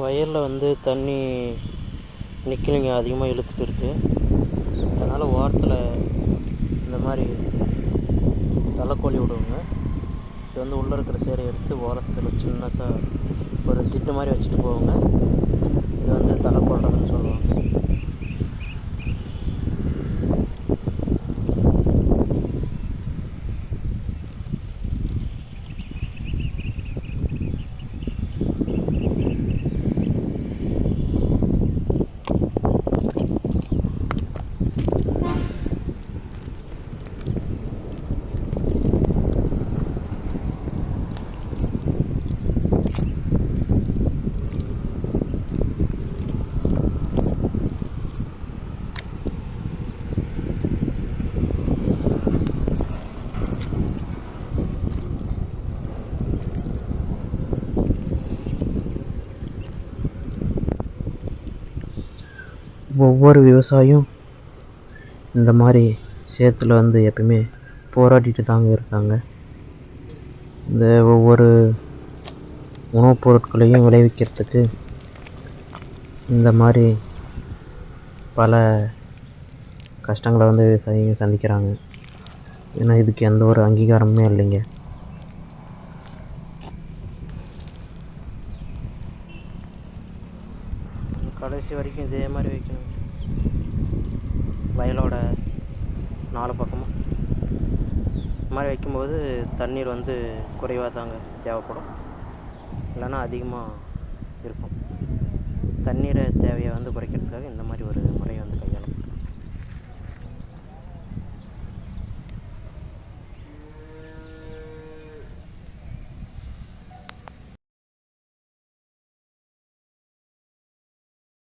வயலில் வந்து தண்ணி நிற்கலைங்க, அதிகமாக இழுத்துட்டு இருக்குது. அதனால் ஓரத்தில் இந்த மாதிரி தலைக்கோழி விடுவோங்க. இது வந்து உள்ளே இருக்கிற சேரை எடுத்து ஓரத்தில் சின்னதாக ஒரு திட்டு மாதிரி வச்சுட்டு போவோங்க. இது வந்து தலை போடுறதுன்னு சொல்லுவாங்க. ஒவ்வொரு விவசாயியும் இந்த மாதிரி சேத்துல வந்து எப்பயுமே போராடிட்டு தாங்க இருக்காங்க. இந்த ஒவ்வொரு உணவுப் பொருட்களையும் விளைவிக்கிறதுக்கு இந்த மாதிரி பல கஷ்டங்களை வந்து விவசாயிங்க சந்திக்கிறாங்க. ஏன்னா இதுக்கு எந்த ஒரு அங்கீகாரமுமே இல்லைங்க. கடைசி வரைக்கும் இதே மாதிரி வைக்கணும். வயலோட 4 பக்கமும் இந்த மாதிரி வைக்கும்போது தண்ணீர் வந்து குறைவாக தாங்க தேவைப்படும், இல்லைன்னா அதிகமாக இருக்கும். தண்ணீரை தேவையை வந்து குறைக்கிறதுக்காக இந்த மாதிரி ஒரு